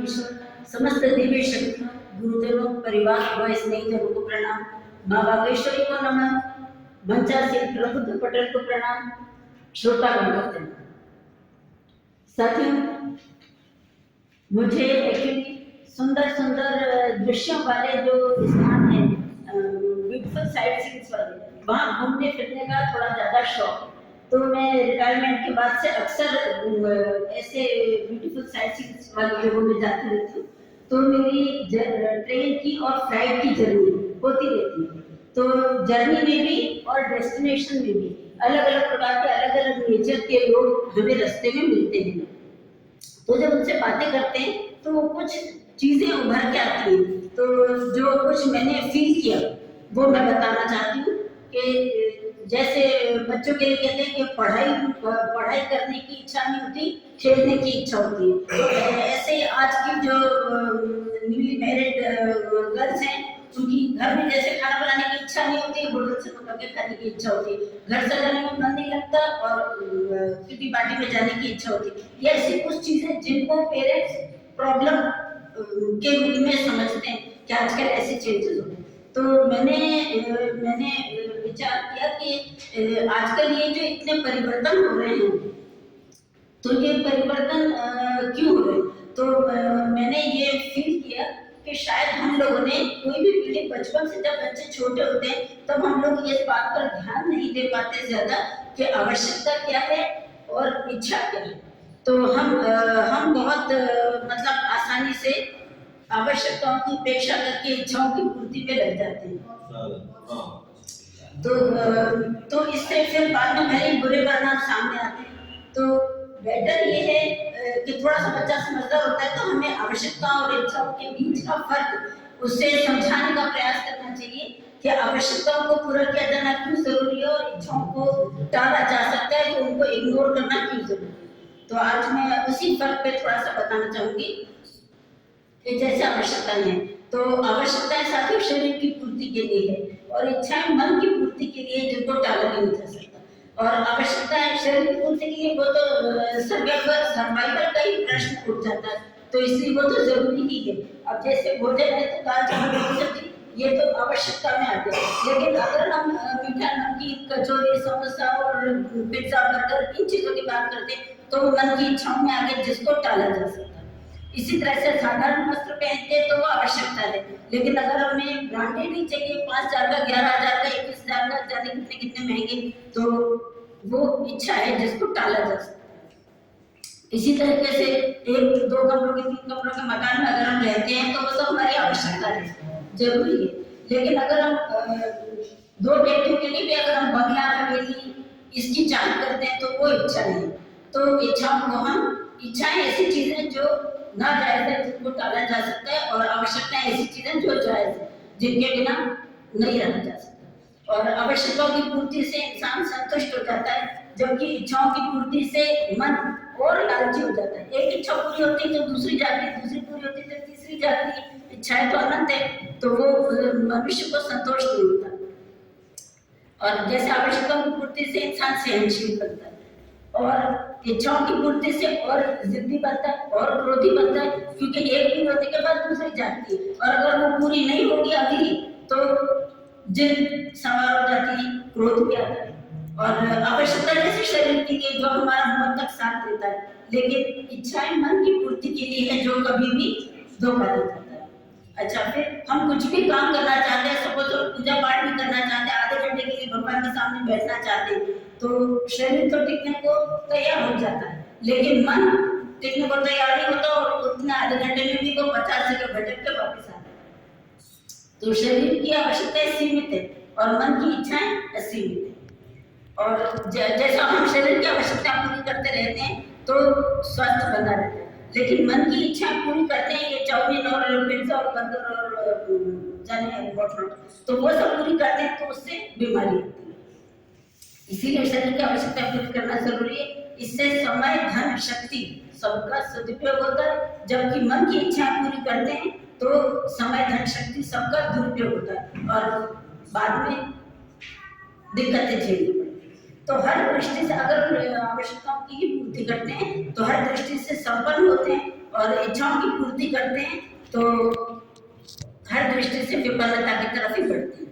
ईश्वर, समस्त दिव्य शक्ति, गुरुदेवों, परिवार व स्नेहितों को प्रणाम। माँ बागेश्वरी को नमन। मंचासीन प्रबुद्ध पटेल को प्रणाम। श्रोतागण को प्रणाम। साथियों, मुझे एक्चुअली सुंदर सुंदर दृश्यों वाले जो स्थान है, ब्यूटीफुल साइट सीन्स वाले, वहाँ घूमने फिरने का थोड़ा ज़्यादा शौक। तो मैं रिटायरमेंट के बाद से अक्सर ऐसे ब्यूटीफुल साइट सीन्स वाली जगहों में जाती रहती हूँ। तो मेरी ट्रेन की और फ्लाइट की जर्नी होती रहती है। तो जर्नी में भी और डेस्टिनेशन में भी अलग अलग प्रकार के अलग अलग नेचर के लोग हमें रास्ते में मिलते हैं। तो जब उनसे बातें करते हैं तो कुछ चीजें उभर के आती हैं। तो जो कुछ मैंने फील किया वो मैं बताना चाहती हूँ कि जैसे बच्चों के लिए कहते हैं कि पढ़ाई करने की इच्छा नहीं होती, खेलने की इच्छा होती है। तो ऐसे आज की जो न्यूली मैरिड गर्ल्स हैं, उनकी घर में जैसे खाना बनाने की इच्छा नहीं होती, होटल से पकड़ के खाने की इच्छा होती है, घर सजाने में मन नहीं लगता और किटी पार्टी में जाने की इच्छा होती है। ये ऐसी कुछ चीजें जिनको पेरेंट्स प्रॉब्लम के रूप में समझते हैं कि आजकल ऐसे चेंजेस हो रहे हैं। तो मैंने विचार किया कि आजकल ये जो इतने परिवर्तन हो रहे हैं, तो ये परिवर्तन क्यों हो रहे हैं? तो मैंने ये फील किया कि शायद हम लोगों ने कोई भी पीढ़ी बचपन से, जब बच्चे छोटे होते हैं तब हम लोग इस बात पर ध्यान नहीं दे पाते ज्यादा कि आवश्यकता क्या है और इच्छा क्या है। तो हम बहुत मतलब आसानी से आवश्यकताओं की उपेक्षा करके इच्छाओं की पूर्ति में लग जाते हैं। तो इससे फिर बाद में भले बुरे परिणाम सामने आते हैं। तो बेटर ये है कि थोड़ा सा बच्चा समझदार होता है तो हमें आवश्यकता और इच्छाओं के बीच का फर्क उससे समझाने का प्रयास करना चाहिए कि आवश्यकताओं को पूरा किया जाना क्यों जरूरी है और इच्छाओं को टाला जा सकता है तो उनको इग्नोर करना क्यों जरूरी है। तो आज मैं उसी फर्क पे थोड़ा सा बताना चाहूंगी कि जैसे आवश्यकताएं हैं, तो आवश्यकताएं साथियों शरीर की पूर्ति के लिए है और इच्छाएं मन की पूर्ति के लिए, जिनको टाला नहीं जा सकता। और आवश्यकताएं शरीर की पूर्ति के लिए वो तो सर्वाइवल का ही प्रश्न उठ जाता है, तो इसलिए वो तो जरूरी ही है। अब जैसे भोजन है तो दाल चावल रोटी सब्जी, ये तो आवश्यकता में आते हैं। लेकिन अगर हम मीठा नमकीन कचौरी समोसा और पिज्जा बर्गर इन चीजों की बात करते हैं तो मन की इच्छाओं में आगे जिसको टाला जा सकता है। इसी तरह से साधारण वस्त्र पहनते तो वो आवश्यकता है, लेकिन अगर हमें ब्रांडेड ही चाहिए 5,000 का, 11,000 का, 21,000 का, जाने कितने कितने महंगे, तो वो इच्छा है जिसको टाला जा सकता है। इसी तरीके से 1, 2 कमरों के 3 कमरों के मकान में अगर हम रहते हैं तो वो सब हमारी आवश्यकता है, जरूरी है। लेकिन अगर हम 2 व्यक्तियों के लिए भी अगर हम बंगला हवेली इसकी चाह करते हैं तो वो इच्छा है। तो इच्छाओं को इच्छाएं ऐसी चीजें जो ना जायज है जिनको टाला जा सकता है, और आवश्यकताएं ऐसी चीजें जो जायज है जिनके बिना नहीं रहना जा सकता। और आवश्यकताओं की पूर्ति से इंसान संतुष्ट हो जाता है, जबकि इच्छाओं की पूर्ति से मन और लालची हो जाता है। एक इच्छा पूरी होती है तो दूसरी जाती है, दूसरी पूरी होती है तो तीसरी जाती है। इच्छाएं तो अनंत है, तो वो मनुष्य को संतोष नहीं होता। और जैसे आवश्यकताओं की पूर्ति से इंसान सहनशील बनता है और इच्छाओं की पूर्ति से और जिद्दी बनता है और क्रोधी बनता है, क्योंकि एक पूरी होने के बाद दूसरी जाती है और अगर वो पूरी नहीं होगी अभी तो जिद सवार हो जाती है, क्रोध भी आता है। और आवश्यकता जैसे शरीर के लिए जो हमारा मौत तक साथ देता है, लेकिन इच्छाएं मन की पूर्ति के लिए है जो कभी भी धोखा दे जाता है। अच्छा, फिर हम कुछ भी काम करना चाहते हैं, सपोज पूजा पाठ भी करना चाहते हैं, आधे घंटे के लिए भगवान के सामने बैठना चाहते हैं, तो शरीर तो टिकने को तैयार हो जाता है, लेकिन मन टिकने को तैयार नहीं होता और उतने आधे घंटे में भी वो 50 जगह भटक के वापस आता है। तो शरीर की आवश्यकताएं सीमित है और मन की इच्छाएं असीमित है। और जैसा हम शरीर की आवश्यकता पूरी करते रहते हैं तो स्वस्थ बना रहता है, लेकिन मन की इच्छाएं पूरी करते हैं, ये चाउमीन और पिज्जा और बर्गर और जाने तो वो सब पूरी करते हैं तो उससे बीमारी होती है। इसीलिए शरीर की आवश्यकता पूरी करना जरूरी है। इससे समय धन शक्ति सबका सदुपयोग होता है, जबकि मन की इच्छाएं पूरी करते हैं तो समय धन शक्ति सबका दुरुपयोग होता है और बाद में दिक्कतें झेलनी पड़ती है। तो हर दृष्टि से अगर आवश्यकताओं की पूर्ति करते हैं तो हर दृष्टि से संपन्न होते हैं और इच्छाओं की पूर्ति करते हैं तो हर दृष्टि से विफलता की तरफ ही बढ़ते हैं।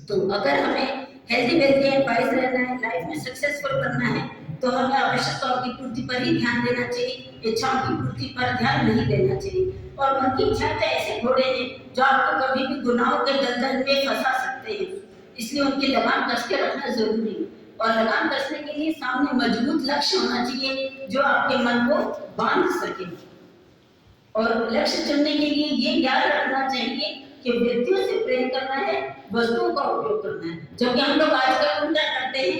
तो अगर हमें हेल्दी वेल्दी एंड वाइज रहना है, लाइफ में सक्सेसफुल बनना है, तो हमें आवश्यकताओं की पूर्ति पर ही ध्यान देना चाहिए, इच्छाओं की पूर्ति पर ध्यान नहीं देना चाहिए। और मन की इच्छाएं तो ऐसे घोड़े हैं जो आपको कभी भी गुनाहों के दलदल में फंसा सकते हैं, इसलिए उनकी लगाम कस के रखना जरूरी है। और लगाम कसने के लिए सामने मजबूत लक्ष्य होना चाहिए जो आपके मन को बांध सके। और लक्ष्य चुनने के लिए ये याद रखना चाहिए कि व्यक्तियों से प्रेम करना है, वस्तुओं का उपयोग करना है। जबकि हम लोग आजकल उल्टा करते हैं,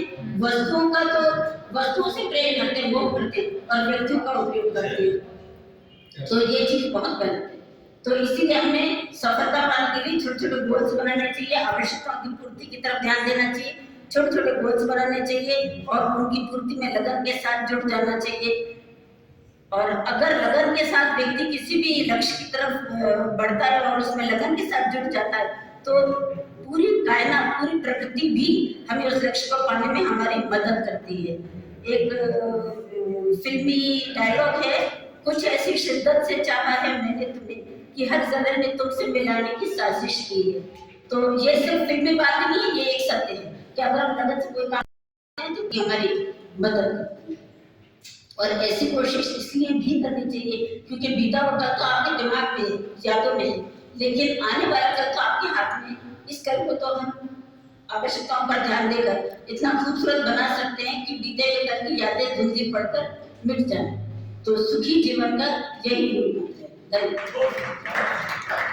वस्तुओं से प्रेम करते हैं, वो करते हैं, और व्यक्तियों का उपयोग करते हैं। तो ये चीज बहुत गलत है। तो इसीलिए हमें सफलता पाने के लिए छोटे छोटे गोल्स बनाने चाहिए, आवश्यकताओं की पूर्ति की तरफ ध्यान देना चाहिए, छोटे छोटे गोल्स बनाने चाहिए और उनकी पूर्ति में लगन के साथ जुट जाना चाहिए। और अगर लगन के साथ व्यक्ति किसी भी लक्ष्य की तरफ बढ़ता है और उसमें लगन के साथ जुट जाता है, तो पूरी कायनात, पूरी प्रकृति भी हमें उस लक्ष्य को पाने में हमारी मदद करती है। एक फिल्मी डायलॉग है, कुछ ऐसी शिद्दत से चाहा है मैंने तुम्हें कि हर जगह ने तुमसे मिलाने की साजिश की है। तो ये सिर्फ फिल्मी बात नहीं है, ये एक सत्य है कि अगर हम लगन से कोई काम करते हैं तो हमारी मदद करती है। और ऐसी कोशिश इसलिए भी करनी चाहिए क्योंकि बीता हुआ कल तो आपके दिमाग में, यादों में, लेकिन आने वाला कल तो आपके हाथ में। इस कल को तो हम आवश्यकताओं पर ध्यान देकर इतना खूबसूरत बना सकते हैं कि बीते हुए कल की यादें धुंधली पड़कर मिट जाए। तो सुखी जीवन का यही मूल मंत्र है। धन्यवाद।